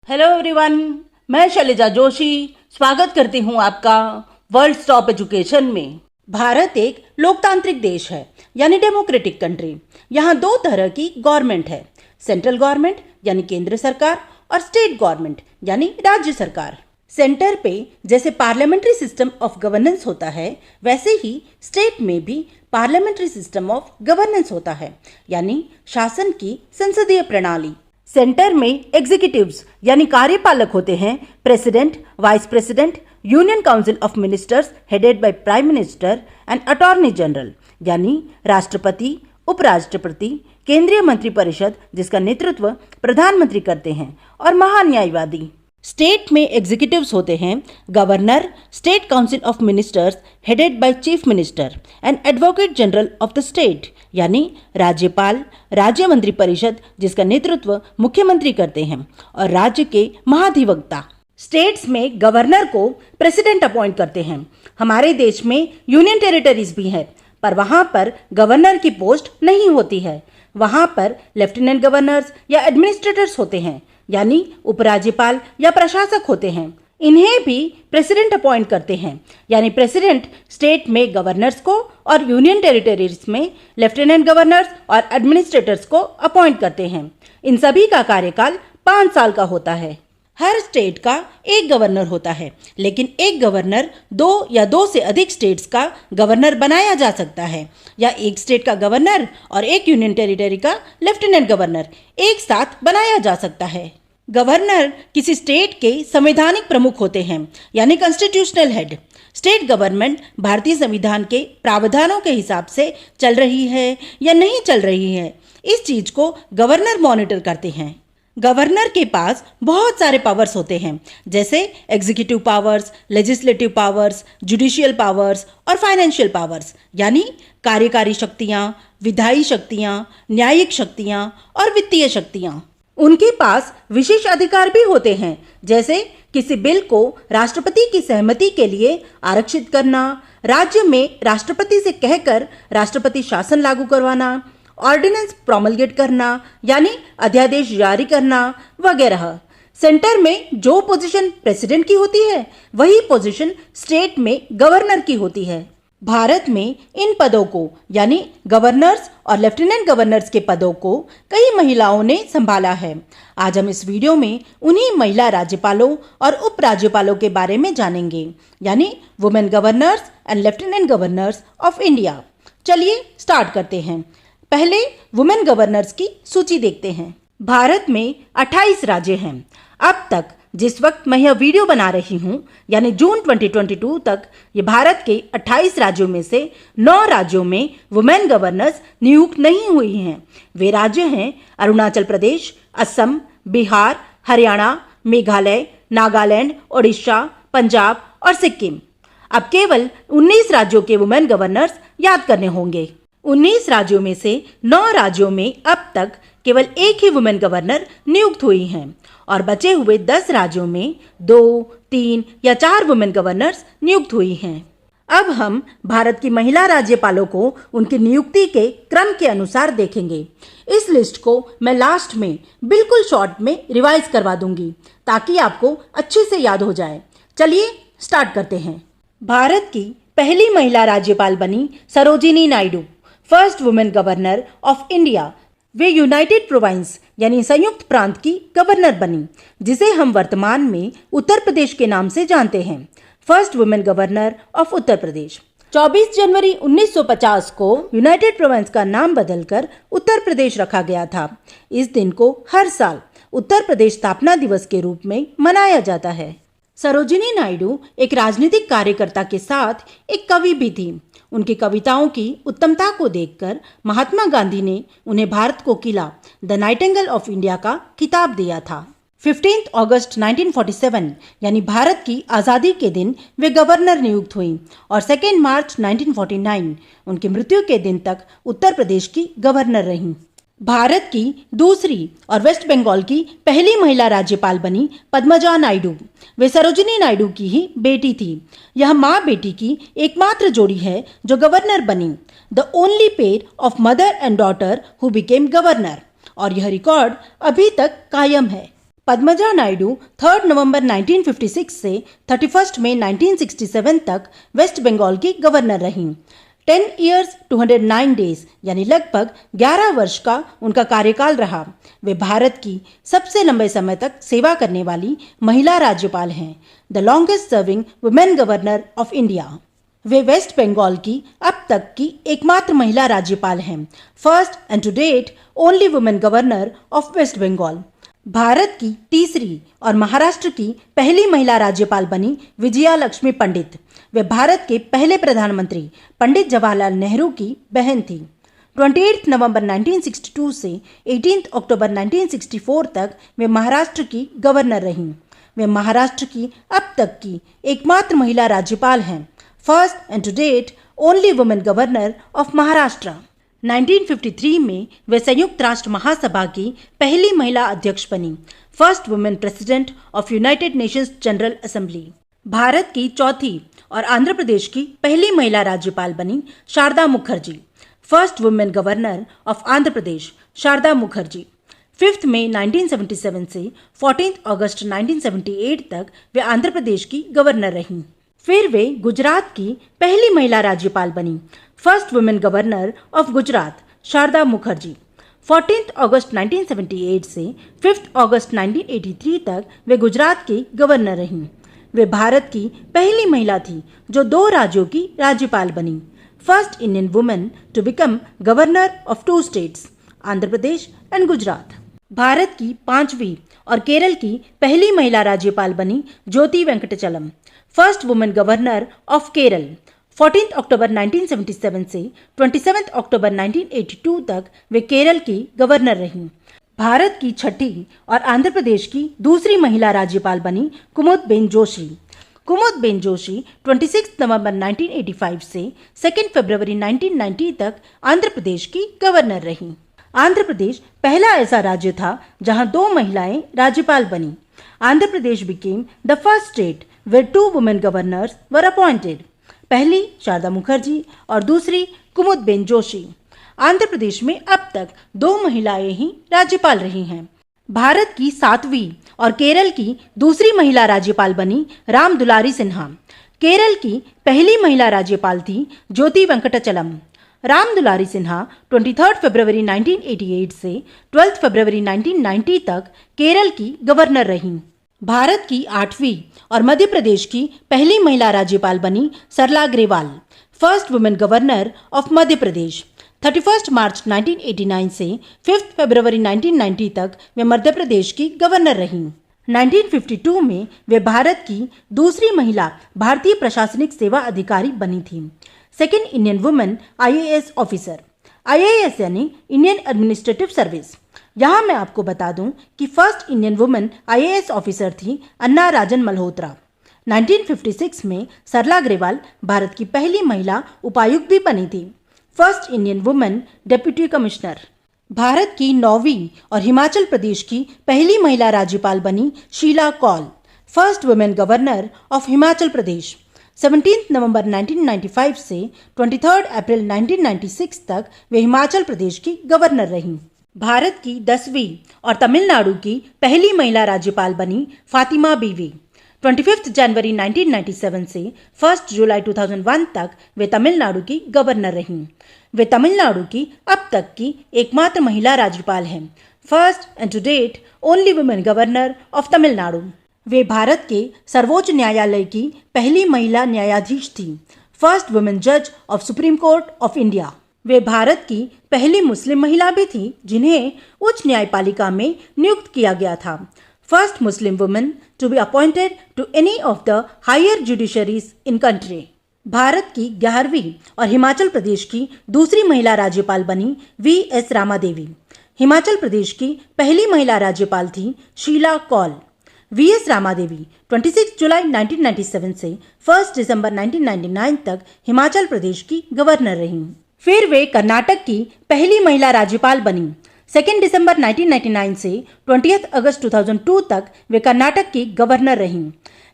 Hello everyone, मैं शैलजा जोशी स्वागत करती हूँ आपका वर्ल्ड टॉप एजुकेशन में। भारत एक लोकतांत्रिक देश है, यानी डेमोक्रेटिक कंट्री। यहाँ दो तरह की गवर्नमेंट है, सेंट्रल गवर्नमेंट यानी केंद्र सरकार और स्टेट गवर्नमेंट यानी राज्य सरकार। सेंटर पे जैसे पार्लियामेंट्री सिस्टम ऑफ गवर्नेंस होता है, वैसे ही स्टेट में भी पार्लियामेंट्री सिस्टम ऑफ गवर्नेंस होता है, यानी शासन की संसदीय प्रणाली। सेंटर में एग्जीक्यूटिव्स यानी कार्यपालक होते हैं, president, vice president, union council of ministers headed by prime minister and attorney general यानी राष्ट्रपति, उपराष्ट्रपति, केंद्रीय मंत्रिपरिषद जिसका नेतृत्व प्रधानमंत्री करते हैं, और महान्यायवादी। स्टेट में एग्जीक्यूटिव्स होते हैं governor, state council of ministers headed by chief minister and advocate general of the state यानी राज्यपाल, राज्य मंत्रिपरिषद जिसका नेतृत्व मुख्यमंत्री करते हैं, और राज्य के महाधिवक्ता। स्टेट्स में गवर्नर को प्रेसिडेंट अपॉइंट करते हैं। हमारे देश में यूनियन टेरिटरीज भी है, पर वहां पर गवर्नर की पोस्ट नहीं होती है। वहां पर लेफ्टिनेंट गवर्नर्स या एडमिनिस्ट्रेटर्स होते हैं, यानी उपराज्यपाल या प्रशासक होते हैं। इन्हें भी प्रेसिडेंट अपॉइंट करते हैं, यानी प्रेसिडेंट स्टेट में गवर्नर्स को और यूनियन टेरिटरीज में लेफ्टिनेंट गवर्नर्स और एडमिनिस्ट्रेटर्स को अपॉइंट करते हैं। इन सभी का कार्यकाल 5 साल का होता है। हर स्टेट का एक गवर्नर होता है, लेकिन एक गवर्नर 2 या 2 से अधिक स्टेट्स का गवर्नर बनाया जा सकता है, या एक स्टेट का गवर्नर और एक यूनियन टेरिटरी का लेफ्टिनेंट गवर्नर एक साथ बनाया जा सकता है। गवर्नर किसी स्टेट के संवैधानिक प्रमुख होते हैं, यानी कॉन्स्टिट्यूशनल हेड। स्टेट गवर्नमेंट भारतीय संविधान के प्रावधानों के हिसाब से चल रही है या नहीं चल रही है, इस चीज को गवर्नर मॉनिटर करते हैं। गवर्नर के पास बहुत सारे पावर्स होते हैं, जैसे executive powers, legislative powers, judicial powers और फाइनेंशियल पावर्स, यानी कार्यकारी शक्तियां, विधायी शक्तियां, न्यायिक शक्तियां और वित्तीय शक्तियां। उनके पास विशेष अधिकार भी होते हैं, जैसे किसी बिल को राष्ट्रपति की सहमति के लिए आरक्षित करना, राज्य में राष्ट्रपति से कहकर राष्ट्रपति शासन लागू करवाना, ऑर्डिनेंस प्रोमलगेट करना यानी अध्यादेश जारी करना वगैरह। सेंटर में जो पोजीशन प्रेसिडेंट की होती है, वही पोजीशन स्टेट में गवर्नर की होती है। भारत में इन पदों को यानी गवर्नर्स और लेफ्टिनेंट गवर्नर्स के पदों को कई महिलाओं ने संभाला है। आज हम इस वीडियो में उन्हीं महिला राज्यपालों और उपराज्यपालों के बारे में जानेंगे, यानी women governors and lieutenant governors of India. चलिए स्टार्ट करते हैं। पहले वुमेन गवर्नर्स की सूची देखते हैं। भारत में 28 राज्य हैं। अब तक जिस वक्त मैं यह वीडियो बना रही हूँ, यानी जून 2022 तक, ये भारत के 28 राज्यों में से 9 राज्यों में वुमेन गवर्नर्स नियुक्त नहीं हुई हैं। वे राज्य हैं अरुणाचल प्रदेश, असम, बिहार, हरियाणा, मेघालय, नागालैंड, ओडिशा, पंजाब और सिक्किम। अब केवल 19 राज्यों के वुमेन गवर्नर्स याद करने होंगे। 19 राज्यों में से 9 राज्यों में अब तक केवल एक ही वुमेन गवर्नर नियुक्त हुई हैं, और बचे हुए 10 राज्यों में 2, 3 या 4 वुमेन गवर्नर्स नियुक्त हुई हैं। अब हम भारत की महिला राज्यपालों को उनकी नियुक्ति के क्रम के अनुसार देखेंगे। इस लिस्ट को मैं लास्ट में बिल्कुल शॉर्ट में रिवाइज करवा दूंगी, ताकि आपको अच्छे से याद हो जाए। चलिए स्टार्ट करते हैं। भारत की पहली महिला राज्यपाल बनी Sarojini Naidu, first women governor of India. Way United province यानी संयुक्त प्रांत की गवर्नर बनी, जिसे हम वर्तमान में उत्तर प्रदेश के नाम से जानते हैं। First women governor of Uttar Pradesh. 24 जनवरी 1950 को यूनाइटेड प्रोविंस का नाम बदलकर उत्तर प्रदेश रखा गया था। इस दिन को हर साल उत्तर प्रदेश स्थापना दिवस के रूप में मनाया जाता है। सरोजिनी नायडू एक राजनीतिक कार्यकर्ता के साथ एक कवि भी थी। उनकी कविताओं की उत्तमता को देखकर महात्मा गांधी ने उन्हें भारत को किला द नाइटिंगेल ऑफ इंडिया का खिताब दिया था। 15 अगस्त 1947 यानी भारत की आज़ादी के दिन वे गवर्नर नियुक्त हुई, और 2 मार्च 1949 उनकी मृत्यु के दिन तक उत्तर प्रदेश की गवर्नर रहीं। भारत की दूसरी और वेस्ट बंगाल की पहली महिला राज्यपाल बनी पद्मजा नायडू। वे सरोजिनी नायडू की ही बेटी थी। यह माँ बेटी की एकमात्र जोड़ी है जो गवर्नर बनी, the only pair of mother and daughter who became governor, और यह रिकॉर्ड अभी तक कायम है। पद्मजा नायडू 3 नवंबर 1956 से 31 मई 1967 तक वेस्ट बंगाल की गवर्नर रहीं। 10 ईयर्स 209 डेज यानी लगभग 11 वर्ष का उनका कार्यकाल रहा। वे भारत की सबसे लंबे समय तक सेवा करने वाली महिला राज्यपाल हैं, the longest serving women governor of India. वे वेस्ट बंगाल की अब तक की एकमात्र महिला राज्यपाल हैं, first and to date only women governor of West Bengal. Bharat की तीसरी और महाराष्ट्र की पहली महिला राज्यपाल बनी विजया लक्ष्मी पंडित। वे भारत के पहले प्रधानमंत्री पंडित जवाहरलाल नेहरू की बहन थी। 28 नवंबर 1962 से 18 अक्टूबर 1964 तक वे महाराष्ट्र की गवर्नर रहीं। वे महाराष्ट्र की अब तक की एकमात्र महिला राज्यपाल हैं, first and to date only women governor of Maharashtra. 1953 में वे संयुक्त राष्ट्र महासभा की पहली महिला अध्यक्ष बनी, first women president of United Nations general assembly. Bharat की चौथी और आंध्र प्रदेश की पहली महिला राज्यपाल बनी Sharda Mukherjee, first women governor of Andhra Pradesh Sharda Mukherjee. 5 मई 1977 से 14 अगस्त 1978 तक वे आंध्र प्रदेश की गवर्नर रहीं। फिर वे गुजरात की पहली महिला राज्यपाल बनी, first women governor of Gujarat Sharda Mukherjee. 14 अगस्त 1978 से 5 अगस्त 1983 तक वे गुजरात की गवर्नर रहीं। वे भारत की पहली महिला थी जो 2 राज्यों की राज्यपाल बनी, first Indian women to become governor of 2 states, Andhra Pradesh and Gujarat. Bharat की 5वीं और केरल की पहली महिला राज्यपाल बनी Jyoti Venkatachalam, first women governor of Kerala. 14 अक्टूबर 1977 से 27 अक्टूबर 1982 तक वे केरल की गवर्नर रहीं। भारत की छठी और आंध्र प्रदेश की दूसरी महिला राज्यपाल बनी कुमुदबेन जोशी। कुमुदबेन जोशी 26 नवंबर 1985 से 2 फरवरी 1990 तक आंध्र प्रदेश की गवर्नर रहीं। आंध्र प्रदेश पहला ऐसा राज्य था जहां 2 महिलाएं राज्यपाल बनी। Andhra Pradesh became the first state where 2 women governors were appointed. पहली शारदा मुखर्जी और दूसरी कुमुदबेन जोशी। आंध्र प्रदेश में अब तक 2 महिलाएं ही राज्यपाल रही हैं। भारत की 7वीं और केरल की दूसरी महिला राज्यपाल बनी राम दुलारी सिन्हा। केरल की पहली महिला राज्यपाल थी ज्योति वेंकटचलम। राम दुलारी सिन्हा 23 फरवरी 1988 से 12 फरवरी 1990 तक केरल की गवर्नर रहीं। भारत की 8वीं और मध्य प्रदेश की पहली महिला राज्यपाल बनी Sarla Grewal, first women governor of Madhya Pradesh. 31 मार्च 1989 से 5 फरवरी 1990 तक वे मध्य प्रदेश की गवर्नर रहीं। 1952 में वे भारत की दूसरी महिला भारतीय प्रशासनिक सेवा अधिकारी बनी थी, second Indian women IAS officer. IAS यानी इंडियन एडमिनिस्ट्रेटिव सर्विस। यहाँ मैं आपको बता दूं कि first Indian women IAS officer थी अन्ना राजन मल्होत्रा। 1956 में सरला ग्रेवाल भारत की पहली महिला उपायुक्त भी बनी थी, first Indian women deputy commissioner. Bharat की 9वीं और हिमाचल प्रदेश की पहली महिला राज्यपाल बनी Sheila Kaul, first women governor of Himachal Pradesh. 17 नवंबर 1995 से 23 अप्रैल 1996 तक वे हिमाचल प्रदेश की गवर्नर रहीं। भारत की 10वीं और तमिलनाडु की पहली महिला राज्यपाल बनी फातिमा बीवी। 25 जनवरी 1997 से 1 जुलाई 2001 तक वे तमिलनाडु की गवर्नर रहीं। वे तमिलनाडु की अब तक की एकमात्र महिला राज्यपाल हैं, first and to date only women governor of Tamil Nadu. वे भारत के सर्वोच्च न्यायालय की पहली महिला न्यायाधीश थी, फर्स्ट वुमेन जज of supreme court of India. वे भारत की पहली मुस्लिम महिला भी थी जिन्हें उच्च न्यायपालिका में नियुक्त किया गया था, first Muslim women to be appointed to any of the higher judiciaries in country. Bharat की 11वीं और हिमाचल प्रदेश की दूसरी महिला राज्यपाल बनी VS रामादेवी। हिमाचल प्रदेश की पहली महिला राज्यपाल थी शीला कौल। VS रामादेवी 26 जुलाई 1997 से 1 दिसंबर 1999 तक हिमाचल प्रदेश की गवर्नर रहीं। फिर वे कर्नाटक की पहली महिला राज्यपाल बनी। 2 दिसंबर 1999 से 20 अगस्त 2002 तक वे कर्नाटक की गवर्नर रहीं।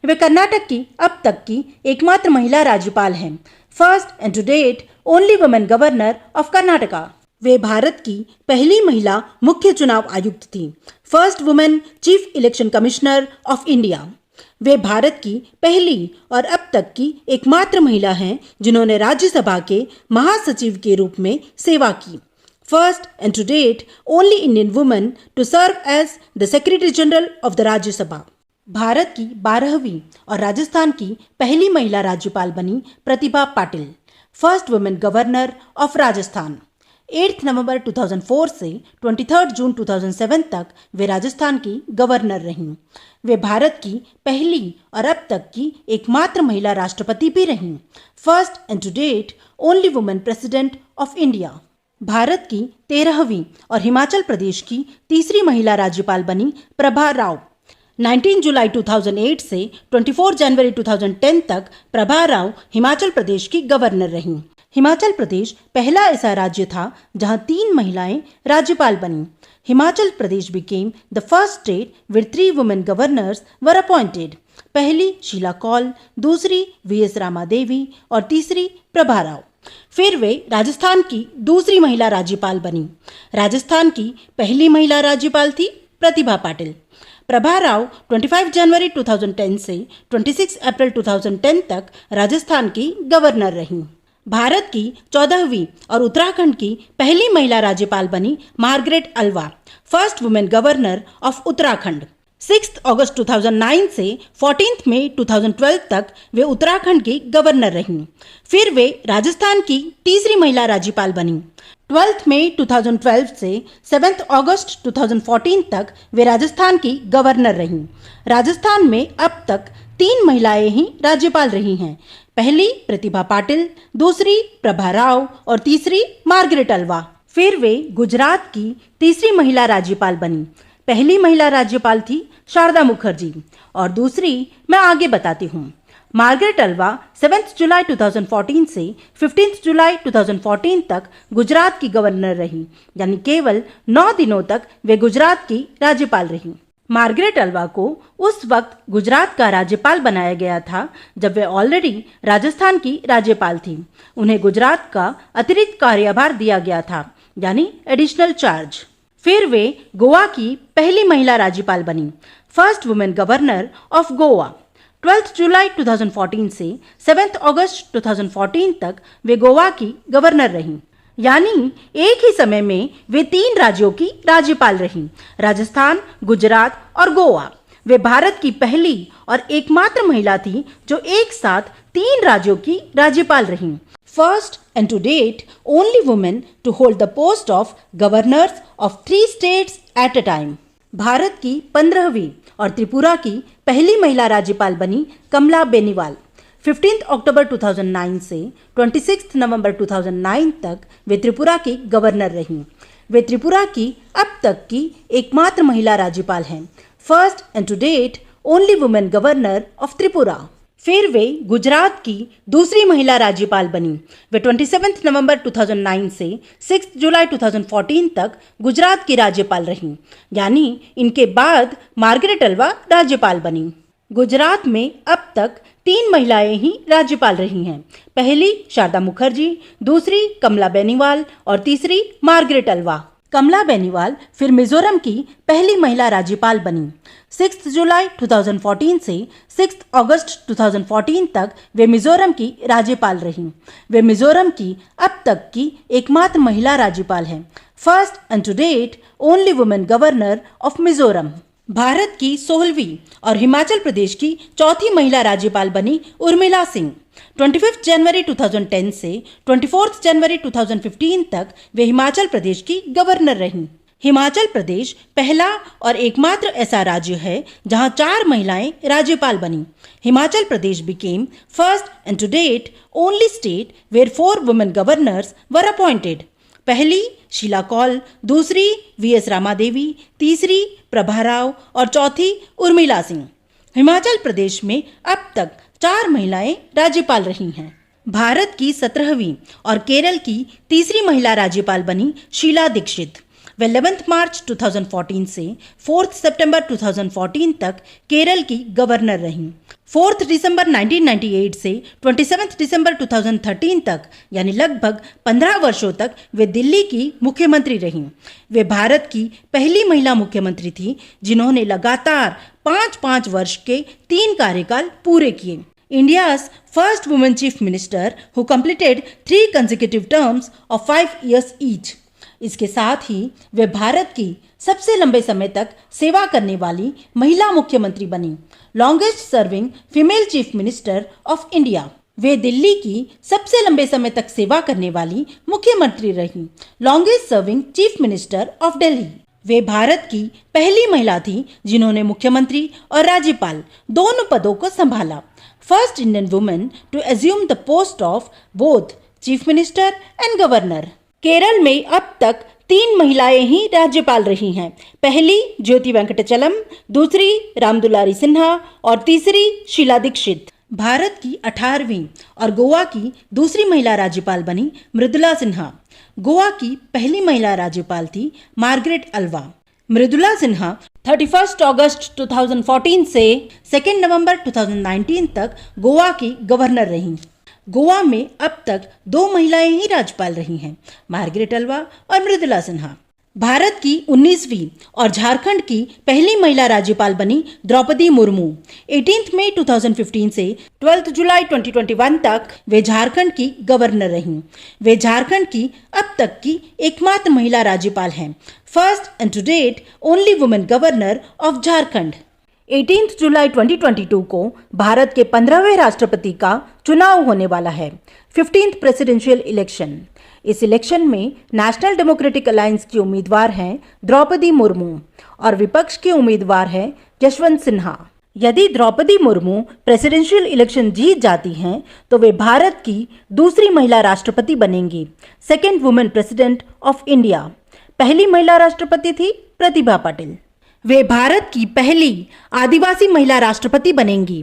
वे कर्नाटक की अब तक की एकमात्र महिला राज्यपाल हैं, first and to date only women governor of Karnataka. वे भारत की पहली महिला मुख्य चुनाव आयुक्त थी, first women chief election commissioner of India. वे भारत की पहली और अब तक की एकमात्र महिला हैं जिन्होंने राज्यसभा के महासचिव के रूप में सेवा की। First and to date only Indian woman to serve as the secretary general of the Rajya Sabha. Bharat की 12वीं और राजस्थान की पहली महिला राज्यपाल बनी Pratibha Patil, first women governor of Rajasthan. 8 नवंबर 2004 से 23 जून 2007 तक वे राजस्थान की गवर्नर रहीं। वे भारत की पहली और अब तक की एकमात्र महिला राष्ट्रपति भी रहीं, first and to date only women president of India. Bharat की 13वीं और हिमाचल प्रदेश की तीसरी महिला राज्यपाल बनी प्रभा राव। 19 जुलाई 2008 से 24 जनवरी 2010 तक प्रभा राव हिमाचल प्रदेश की गवर्नर रहीं। हिमाचल प्रदेश पहला ऐसा राज्य था जहां 3 महिलाएं राज्यपाल बनीं। Himachal Pradesh became the first state where 3 women governors were appointed। पहली शीला कौल, दूसरी वीएस रामादेवी और तीसरी प्रभा राव। फिर वे राजस्थान की दूसरी महिला राज्यपाल बनी। राजस्थान की पहली महिला राज्यपाल थी प्रतिभा पाटिल। प्रभा राव 25 जनवरी 2010 से 26 अप्रैल 2010 तक राजस्थान की गवर्नर रहीं। भारत की 14वीं और उत्तराखंड की पहली महिला राज्यपाल बनी Margaret Alva, first women governor of Uttarakhand. 6 अगस्त 2009 से 14 मई 2012 तक वे उत्तराखंड की गवर्नर रहीं। फिर वे राजस्थान की तीसरी महिला राज्यपाल बनीं। 12 मई 2012 से 7 अगस्त 2014 तक वे राजस्थान की गवर्नर रहीं। राजस्थान में अब तक 3 महिलाएं ही राज्यपाल रही हैं। पहली प्रतिभा पाटिल, दूसरी प्रभा राव और तीसरी मार्गरेट अल्वा। फिर वे गुजरात की तीसरी महिला राज्यपाल बनी। पहली महिला राज्यपाल थी शारदा मुखर्जी और दूसरी मैं आगे बताती हूँ। मार्गरेट अल्वा 7 जुलाई 2014 से 15 जुलाई 2014 तक गुजरात की गवर्नर रही, यानी केवल 9 दिनों तक वे गुजरात की राज्यपाल रही। मार्गरेट अल्वा को उस वक्त गुजरात का राज्यपाल बनाया गया था जब वे ऑलरेडी राजस्थान की राज्यपाल थी। उन्हें गुजरात का अतिरिक्त कार्यभार दिया गया था, यानी एडिशनल चार्ज। फिर वे गोवा की पहली महिला राज्यपाल बनी, first women governor of Goa. 12 जुलाई 2014 से 7 अगस्त 2014 तक वे गोवा की गवर्नर रहीं, यानी एक ही समय में वे 3 राज्यों की राज्यपाल रहीं, राजस्थान, गुजरात और गोवा। वे भारत की पहली और एकमात्र महिला थी जो एक साथ 3 राज्यों की राज्यपाल रहीं। First and to date only women to hold the post of governors of 3 states at a time. Bharat की 15वीं और त्रिपुरा की पहली महिला राज्यपाल बनी कमला बेनीवाल। 15 अक्टूबर 2009 से 26 नवंबर 2009 तक वे त्रिपुरा की गवर्नर रहीं। वे त्रिपुरा की अब तक की एकमात्र महिला राज्यपाल हैं, first and to date only women governor of Tripura. फिर वे गुजरात की दूसरी महिला राज्यपाल बनी। वे 27 नवंबर 2009 से 6 जुलाई 2014 तक गुजरात की राज्यपाल रहीं, यानी इनके बाद मार्गरेट अल्वा राज्यपाल बनी। गुजरात में अब तक 3 महिलाएं ही राज्यपाल रही हैं। पहली शारदा मुखर्जी, दूसरी कमला बेनीवाल और तीसरी मार्गरेट अल्वा। कमला बेनीवाल फिर मिजोरम की पहली महिला राज्यपाल बनी। 6 जुलाई 2014 से 6 अगस्त 2014 तक वे मिजोरम की राज्यपाल रहीं। वे मिजोरम की अब तक की एकमात्र महिला राज्यपाल हैं, first and to date only women governor of Mizoram. Bharat की 16वीं और हिमाचल प्रदेश की चौथी महिला राज्यपाल बनी उर्मिला सिंह। 25 जनवरी 2010 से 24 जनवरी 2015 तक वे हिमाचल प्रदेश की गवर्नर रहीं। हिमाचल प्रदेश पहला और एकमात्र ऐसा राज्य है जहां 4 महिलाएं राज्यपाल बनी। Himachal Pradesh became first and to date only state where 4 women governors were appointed। पहली शीला कौल, दूसरी वीएस रामादेवी, तीसरी प्रभा राव और चौथी उर्मिला सिंह। हिमाचल प्रदेश में अब तक 4 महिलाएं राज्यपाल रही हैं। भारत की 17वीं और केरल की तीसरी महिला राज्यपाल बनी शीला दीक्षित। वे 11 मार्च 2014 से 4 सितंबर 2014 तक केरल की गवर्नर रहीं। 4 दिसंबर 1998 से 27 दिसंबर 2013 तक यानी लगभग 15 वर्षों तक वे दिल्ली की मुख्यमंत्री रहीं। वे भारत की पहली महिला मुख्यमंत्री थी जिन्होंने लगातार 5-5 वर्ष के 3 कार्यकाल पूरे किए। India's first woman chief minister who completed 3 consecutive terms of 5 years each. इसके साथ ही वे भारत की सबसे लंबे समय तक सेवा करने वाली महिला मुख्यमंत्री बनी, longest serving female chief minister of India. वे दिल्ली की सबसे लंबे समय तक सेवा करने वाली मुख्यमंत्री रहीं, longest serving chief minister of Delhi. वे भारत की पहली महिला थी जिन्होंने मुख्यमंत्री और राज्यपाल दोनों पदों को संभाला। First Indian women to assume the post of both chief minister and governor. Kerala में अब तक 3 महिलाएं ही राज्यपाल रही हैं। पहली ज्योति वेंकटचलम, दूसरी रामदुलारी सिन्हा और तीसरी शीला दीक्षित। भारत की 18वीं और गोवा की दूसरी महिला राज्यपाल बनी मृदुला सिन्हा। गोवा की पहली महिला राज्यपाल थी मार्गरेट अल्वा। मृदुला सिन्हा 31 अगस्त 2014 से 2 नवंबर 2019 तक गोवा की गवर्नर रहीं। गोवा में अब तक 2 महिलाएं ही राज्यपाल रही हैं, मार्गरेट अल्वा और मृदुला सिन्हा। भारत की 19वीं और झारखंड की पहली महिला राज्यपाल बनी द्रौपदी मुर्मू। 18 मई 2015 से 12 जुलाई 2021 तक वे झारखंड की गवर्नर रहीं। वे झारखंड की अब तक की एकमात्र महिला राज्यपाल हैं, first and to date only women governor of Jharkhand. 18 जुलाई 2022 को भारत के 15वें राष्ट्रपति का चुनाव होने वाला है, 15th प्रेसिडेंशियल इलेक्शन। इस इलेक्शन में नेशनल डेमोक्रेटिक अलायंस की उम्मीदवार हैं द्रौपदी मुर्मू और विपक्ष के उम्मीदवार हैं यशवंत सिन्हा। यदि द्रौपदी मुर्मू प्रेसिडेंशियल इलेक्शन जीत जाती हैं तो वे भारत की दूसरी महिला राष्ट्रपति बनेंगी, second women president of India. पहली महिला राष्ट्रपति थी प्रतिभा पाटिल। वे भारत की पहली आदिवासी महिला राष्ट्रपति बनेंगी,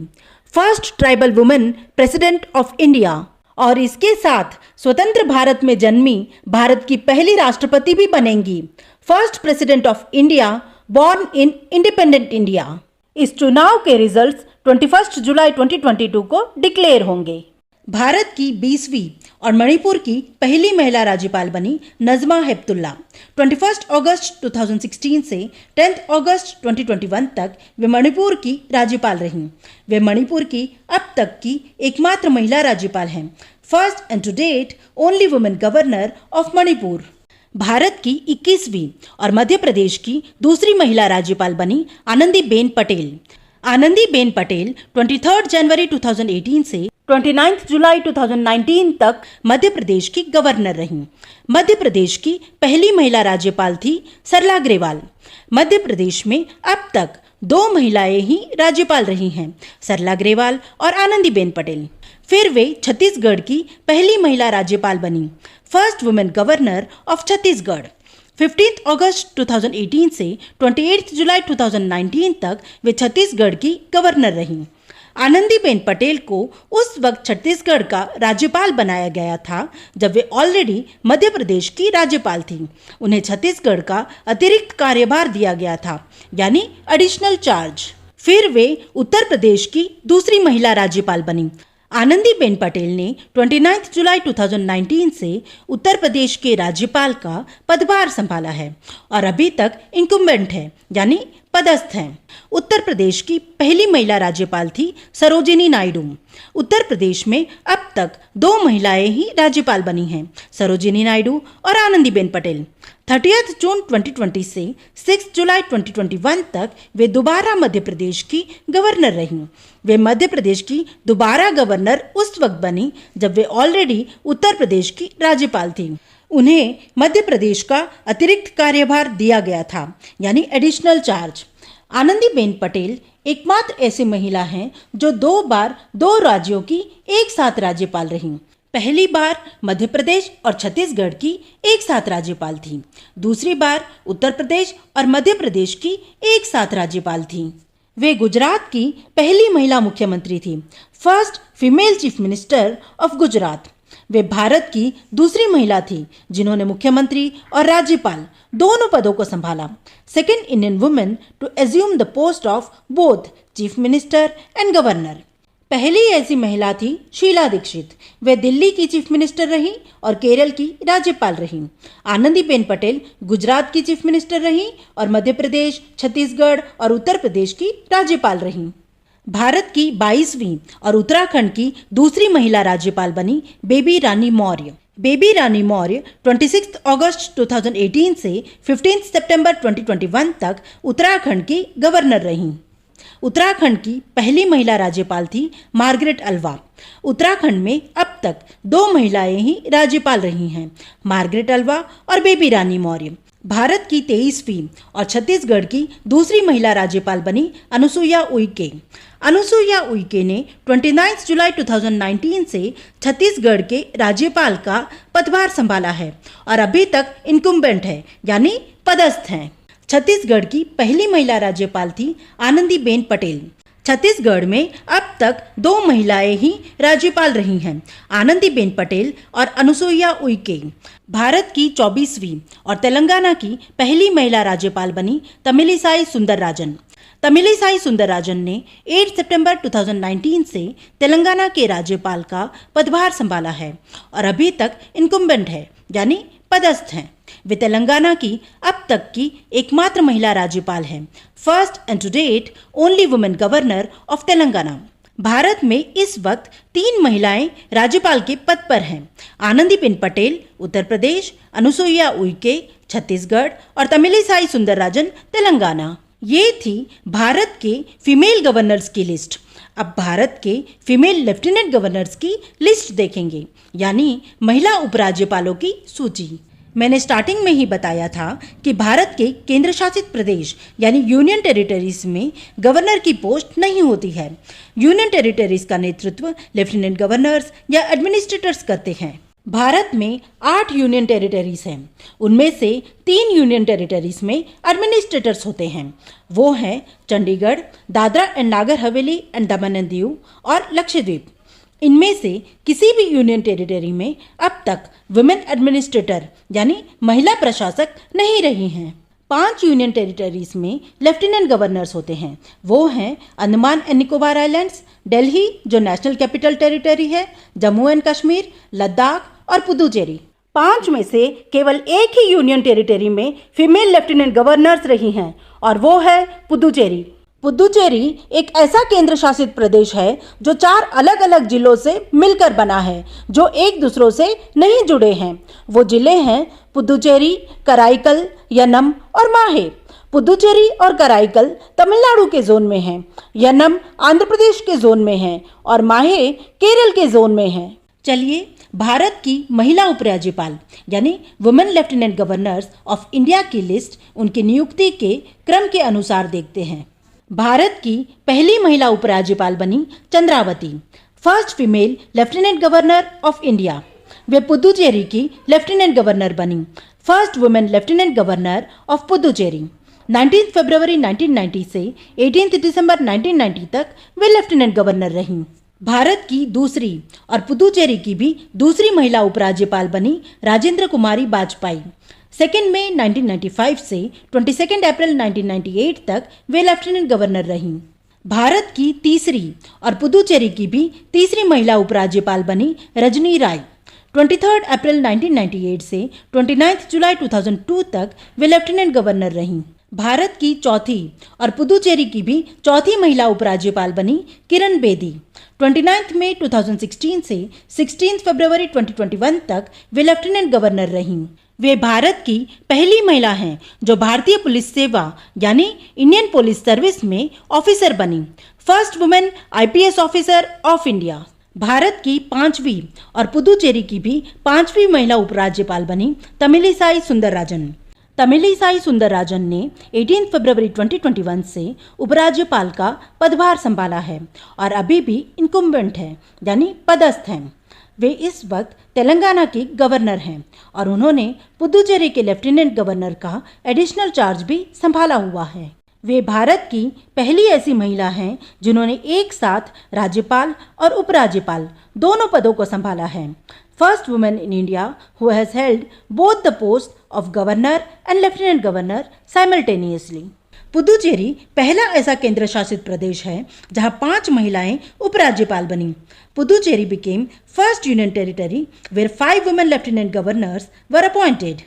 first tribal women president of India. और इसके साथ स्वतंत्र भारत में जन्मी भारत की पहली राष्ट्रपति भी बनेंगी, first president of India born in independent India. इस चुनाव के रिजल्ट्स 21 जुलाई 2022 को डिक्लेयर होंगे। भारत की 20वीं और मणिपुर की पहली महिला राज्यपाल बनी नजमा हेपतुल्ला। 21 अगस्त 2016 से 10 अगस्त 2021 तक वे मणिपुर की राज्यपाल रहीं। वे मणिपुर की अब तक की एकमात्र महिला राज्यपाल हैं, first and to date only women governor of Manipur. Bharat की 21वीं और मध्य प्रदेश की दूसरी महिला राज्यपाल बनी आनंदीबेन पटेल। आनंदीबेन पटेल 23 जनवरी 2018 से 29 जुलाई 2019 तक मध्य प्रदेश की गवर्नर रहीं। मध्य प्रदेश की पहली महिला राज्यपाल थी सरला ग्रेवाल। मध्य प्रदेश में अब तक 2 महिलाएं ही राज्यपाल रही हैं, सरला ग्रेवाल और आनंदीबेन पटेल। फिर वे छत्तीसगढ़ की पहली महिला राज्यपाल बनी, first women governor of Chhattisgarh. 15 अगस्त 2018 से 28 जुलाई 2019 तक वे छत्तीसगढ़ की गवर्नर रहीं। आनंदीबेन पटेल को उस वक्त छत्तीसगढ़ का राज्यपाल बनाया गया था जब वे ऑलरेडी मध्य प्रदेश की राज्यपाल थी। उन्हें छत्तीसगढ़ का अतिरिक्त कार्यभार दिया गया था, यानी एडिशनल चार्ज। फिर वे उत्तर प्रदेश की दूसरी महिला राज्यपाल बनी। आनंदीबेन पटेल ने 29 जुलाई 2019 से उत्तर प्रदेश के राज्यपाल का पदभार संभाला है और अभी तक इंकुम्बेंट है, यानी पदस्थ हैं। उत्तर प्रदेश की पहली महिला राज्यपाल थी सरोजिनी नायडू। उत्तर प्रदेश में अब तक 2 महिलाएं ही राज्यपाल बनी हैं, सरोजिनी नायडू और आनंदीबेन पटेल। 30 जून 2020 से 6 जुलाई 2021 तक वे दोबारा मध्य प्रदेश की गवर्नर रहीं। वे मध्य प्रदेश की दोबारा गवर्नर उस वक्त बनी जब वे ऑलरेडी उत्तर प्रदेश की राज्यपाल थी। उन्हें मध्य प्रदेश का अतिरिक्त कार्यभार दिया गया था, यानी एडिशनल चार्ज। आनंदीबेन पटेल एकमात्र ऐसी महिला हैं जो 2 बार 2 राज्यों की एक साथ राज्यपाल रहीं। पहली बार मध्य प्रदेश और छत्तीसगढ़ की एक साथ राज्यपाल थी, दूसरी बार उत्तर प्रदेश और मध्य प्रदेश की एक साथ राज्यपाल थी। वे गुजरात की पहली महिला मुख्यमंत्री थी, first female chief minister of Gujarat. वे भारत की दूसरी महिला थी जिन्होंने मुख्यमंत्री और राज्यपाल दोनों पदों को संभाला। Second Indian women to assume the post of both chief minister and governor. पहली ऐसी महिला थी शीला दीक्षित। वे दिल्ली की चीफ मिनिस्टर रहीं और केरल की राज्यपाल रहीं। आनंदीबेन पटेल गुजरात की चीफ मिनिस्टर रहीं और मध्य प्रदेश, छत्तीसगढ़ और उत्तर प्रदेश की राज्यपाल रहीं। भारत की 22वीं और उत्तराखंड की दूसरी महिला राज्यपाल बनी बेबी रानी मौर्य। बेबी रानी मौर्य 26 अगस्त 2018 से 15 सितंबर 2021 तक उत्तराखंड की गवर्नर रहीं। उत्तराखंड की पहली महिला राज्यपाल थी मार्गरेट अल्वा। उत्तराखंड में अब तक 2 महिलाएं ही राज्यपाल रही हैं, मार्गरेट अल्वा और बेबी रानी मौर्य। भारत की 23वीं और छत्तीसगढ़ की दूसरी महिला राज्यपाल बनी अनुसुईया उइके। अनुसुईया उइके ने 29 जुलाई 2019 से छत्तीसगढ़ के राज्यपाल का पदभार संभाला है और अभी तक इनकुम्बेंट है, यानी पदस्थ हैं। छत्तीसगढ़ की पहली महिला राज्यपाल थी आनंदीबेन पटेल। छत्तीसगढ़ में अब तक 2 महिलाएं ही राज्यपाल रही हैं, आनंदीबेन पटेल और अनुसुईया उइके। भारत की 24वीं और तेलंगाना की पहली महिला राज्यपाल बनी तमिलिसाई सुंदरराजन। तमिलिसाई सुंदरराजन ने 8 सितंबर 2019 से तेलंगाना के राज्यपाल का पदभार संभाला है और अभी तक इनकुम्बेंट है, यानी पदस्थ हैं। वे तेलंगाना की अब तक की एकमात्र महिला राज्यपाल हैं, first and to date only women governor of Telangana. Bharat में इस वक्त 3 महिलाएं राज्यपाल के पद पर हैं, आनंदीबेन पटेल उत्तर प्रदेश, अनुसुईया उइके छत्तीसगढ़ और तमिलिसाई सुंदरराजन तेलंगाना। ये थी भारत के फीमेल गवर्नर्स की लिस्ट। अब भारत के फीमेल लेफ्टिनेंट गवर्नर्स की लिस्ट देखेंगे, यानी महिला उपराज्यपालों की सूची। मैंने स्टार्टिंग में ही बताया था कि भारत के केंद्र शासित प्रदेश यानी यूनियन टेरिटरीज में गवर्नर की पोस्ट नहीं होती है। यूनियन टेरिटरीज का नेतृत्व लेफ्टिनेंट गवर्नर्स या एडमिनिस्ट्रेटर्स करते हैं। भारत में 8 यूनियन टेरिटरीज हैं, उनमें से 3 यूनियन टेरिटरीज में एडमिनिस्ट्रेटर्स होते हैं। वो हैं Chandigarh, Dadra and Nagar Haveli and Daman and Diu और लक्षद्वीप। इनमें से किसी भी यूनियन टेरिटरी में अब तक वुमेन एडमिनिस्ट्रेटर यानी महिला प्रशासक नहीं रही हैं। 5 यूनियन टेरिटरीज में लेफ्टिनेंट गवर्नर्स होते हैं। वो हैं अंडमान एंड निकोबार आइलैंड्स, दिल्ली जो नेशनल कैपिटल टेरिटरी है, जम्मू एंड कश्मीर, लद्दाख और पुदुचेरी। 5 में से केवल एक ही यूनियन टेरिटरी में फीमेल लेफ्टिनेंट गवर्नर्स रही हैं और वो है पुदुचेरी। पुदुचेरी एक ऐसा केंद्र शासित प्रदेश है जो 4 अलग अलग जिलों से मिलकर बना है, जो एक दूसरों से नहीं जुड़े हैं। वो जिले हैं पुदुचेरी, कराईकल, यनम और माहे। पुदुचेरी और कराईकल तमिलनाडु के जोन में हैं, यनम आंध्र प्रदेश के जोन में है और माहे केरल के जोन में है। चलिए भारत की महिला उपराज्यपाल यानी women lieutenant governors of India की लिस्ट उनकी नियुक्ति के क्रम के अनुसार देखते हैं। भारत की पहली महिला उपराज्यपाल बनी Chandravati, first female lieutenant governor of India. वे पुदुचेरी की लेफ्टिनेंट गवर्नर बनी, first women lieutenant governor of Puducherry. 19 फरवरी 1990 से 18 दिसंबर 1990 तक वे लेफ्टिनेंट गवर्नर रहीं। भारत की दूसरी और पुदुचेरी की भी दूसरी महिला उपराज्यपाल बनी राजेंद्र कुमारी वाजपेयी। 2 मई 1995 से 22 अप्रैल 1998 तक वे लेफ्टिनेंट गवर्नर रहीं। भारत की तीसरी और पुदुचेरी की भी तीसरी महिला उपराज्यपाल बनी रजनी राय। 23 अप्रैल 1998 से 29 जुलाई 2002 तक वे लेफ्टिनेंट गवर्नर रहीं। भारत की चौथी और पुदुचेरी की भी चौथी महिला उपराज्यपाल बनी किरण बेदी। 29 मई 2016 से 16 फरवरी 2021 तक वे लेफ्टिनेंट गवर्नर रहीं। वे भारत की पहली महिला हैं जो भारतीय पुलिस सेवा यानी इंडियन पुलिस सर्विस में ऑफिसर बनी, first women IPS officer of India. Bharat की 5वीं और पुदुचेरी की भी 5वीं महिला उपराज्यपाल बनी तमिलिसाई सुंदरराजन। तमिलिसाई सुंदरराजन ने 18 फरवरी 2021 से उपराज्यपाल का पदभार संभाला है और अभी भी इनकुम्बेंट है, यानी पदस्थ हैं। वे इस वक्त तेलंगाना की गवर्नर हैं और उन्होंने पुदुचेरी के लेफ्टिनेंट गवर्नर का एडिशनल चार्ज भी संभाला हुआ है। वे भारत की पहली ऐसी महिला हैं जिन्होंने एक साथ राज्यपाल और उपराज्यपाल दोनों पदों को संभाला है। first woman in India who has held both the post of governor and lieutenant governor simultaneously. Puducherry पहला ऐसा केंद्र शासित प्रदेश है जहां 5 महिलाएं उपराज्यपाल बनी. Puducherry became first union territory where 5 women lieutenant governors were appointed.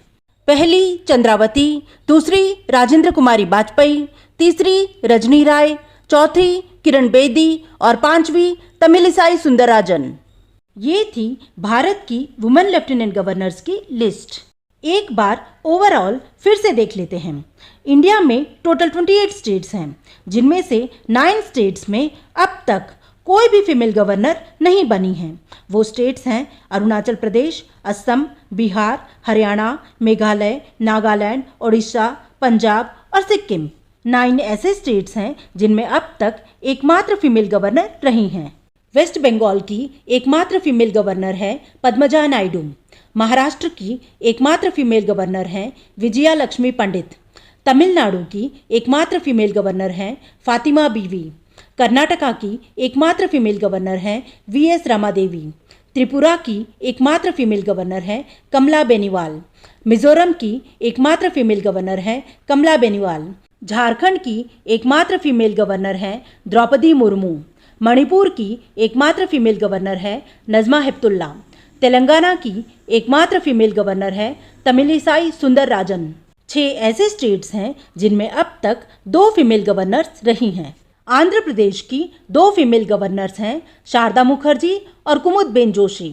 पहली चंद्रावती, दूसरी राजेंद्र कुमारी वाजपेयी, तीसरी रजनी राय, चौथी किरण बेदी और पांचवी तमिलिसाई सुंदरराजन. ये थी भारत की वुमेन लेफ्टिनेंट गवर्नर्स की लिस्ट. एक बार ओवरऑल फिर से देख लेते हैं. इंडिया में टोटल 28 स्टेट्स हैं, जिनमें से 9 स्टेट्स में अब तक कोई भी फीमेल गवर्नर नहीं बनी है. वो स्टेट्स हैं अरुणाचल प्रदेश, असम, बिहार, हरियाणा, मेघालय, नागालैंड, ओडिशा, पंजाब और सिक्किम. 9 ऐसे स्टेट्स हैं जिनमें अब तक एकमात्र फीमेल गवर्नर रही हैं. वेस्ट बंगाल की एकमात्र फीमेल गवर्नर है पद्मजा नायडू. महाराष्ट्र की एकमात्र फीमेल गवर्नर हैं विजया लक्ष्मी पंडित. तमिलनाडु की एकमात्र फीमेल गवर्नर हैं फातिमा बीवी. कर्नाटका की एकमात्र फीमेल गवर्नर हैं वीएस रमादेवी. त्रिपुरा की एकमात्र फीमेल गवर्नर हैं कमला बेनीवाल. मिजोरम की एकमात्र फीमेल गवर्नर हैं कमला बेनीवाल. झारखंड की एकमात्र फीमेल गवर्नर हैं द्रौपदी मुर्मू. मणिपुर की एकमात्र फीमेल गवर्नर है नजमा हेप्तुल्ला. तेलंगाना की एकमात्र फीमेल गवर्नर है तमिलिसाई सुंदरराजन. 6 ऐसे स्टेट्स हैं जिनमें अब तक 2 फीमेल गवर्नर्स रही हैं. आंध्र प्रदेश की 2 फीमेल गवर्नर्स हैं शारदा मुखर्जी और कुमुदबेन जोशी.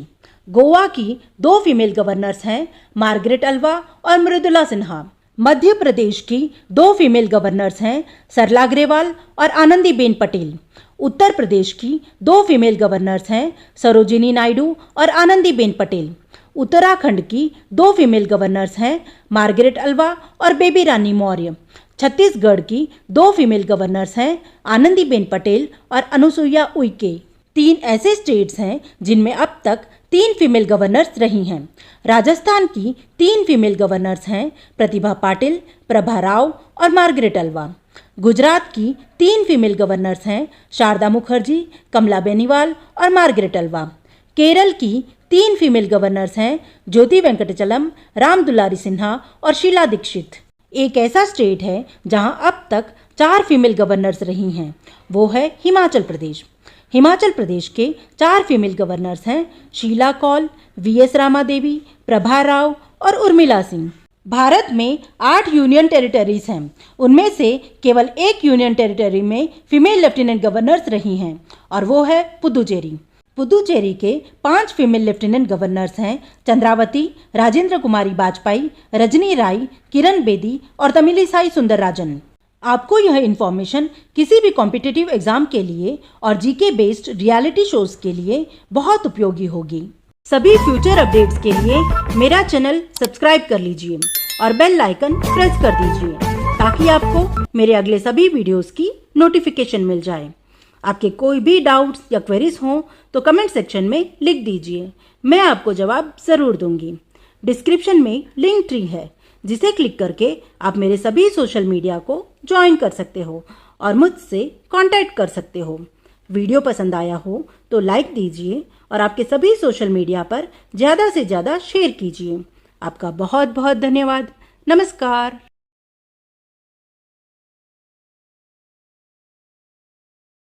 गोवा की 2 फीमेल गवर्नर्स हैं मार्गरेट अल्वा और मृदुला सिन्हा. मध्य प्रदेश की 2 फीमेल गवर्नर्स हैं सरला ग्रेवाल और आनंदीबेन पटेल. उत्तर प्रदेश की 2 फीमेल गवर्नर्स हैं सरोजिनी नायडू और आनंदीबेन पटेल. उत्तराखंड की 2 फीमेल गवर्नर्स हैं मार्गरेट अल्वा और बेबी रानी मौर्य. छत्तीसगढ़ की 2 फीमेल गवर्नर्स हैं आनंदीबेन पटेल और अनुसुईया उइके. 3 ऐसे स्टेट्स हैं जिनमें अब तक 3 फीमेल गवर्नर्स रही हैं. राजस्थान की 3 फीमेल गवर्नर्स हैं प्रतिभा पाटिल, प्रभा राव और मार्गरेट अल्वा. गुजरात की 3 फीमेल गवर्नर्स हैं शारदा मुखर्जी, कमला बेनीवाल और मार्गरेट अल्वा. केरल की 3 फीमेल गवर्नर्स हैं ज्योति वेंकटचलम, राम दुलारी सिन्हा और शीला दीक्षित. एक ऐसा स्टेट है जहां अब तक 4 फीमेल गवर्नर्स रही हैं, वो है हिमाचल प्रदेश. हिमाचल प्रदेश के 4 फीमेल गवर्नर्स हैं शीला कौल, वीएस रामादेवी, प्रभा राव और उर्मिला सिंह. भारत में 8 यूनियन टेरिटरीज हैं. उनमें से केवल 1 यूनियन टेरिटरी में फीमेल लेफ्टिनेंट गवर्नर्स रही हैं और वो है पुदुचेरी. पुदुचेरी के 5 फीमेल लेफ्टिनेंट गवर्नर्स हैं चंद्रावती, राजेंद्र कुमारी वाजपेयी, रजनी राय, किरण बेदी और तमिलिसाई सुंदरराजन. आपको यह इन्फॉर्मेशन किसी भी कॉम्पिटिटिव एग्जाम के लिए और जीके बेस्ड रियलिटी शोज के लिए बहुत उपयोगी होगी. सभी फ्यूचर अपडेट्स के लिए मेरा चैनल सब्सक्राइब कर लीजिए और बेल आइकन प्रेस कर दीजिए ताकि आपको मेरे अगले सभी वीडियोस की नोटिफिकेशन मिल जाए. आपके कोई भी डाउट्स या क्वेरीज हों तो कमेंट सेक्शन में लिख दीजिए, मैं आपको जवाब ज़रूर दूंगी. डिस्क्रिप्शन में लिंक ट्री है जिसे क्लिक करके आप मेरे सभी सोशल मीडिया को ज्वाइन कर सकते हो और मुझसे कांटेक्ट कर सकते हो. वीडियो पसंद आया हो तो लाइक दीजिए और आपके सभी सोशल मीडिया पर ज़्यादा से ज़्यादा शेयर कीजिए. आपका बहुत बहुत धन्यवाद. नमस्कार.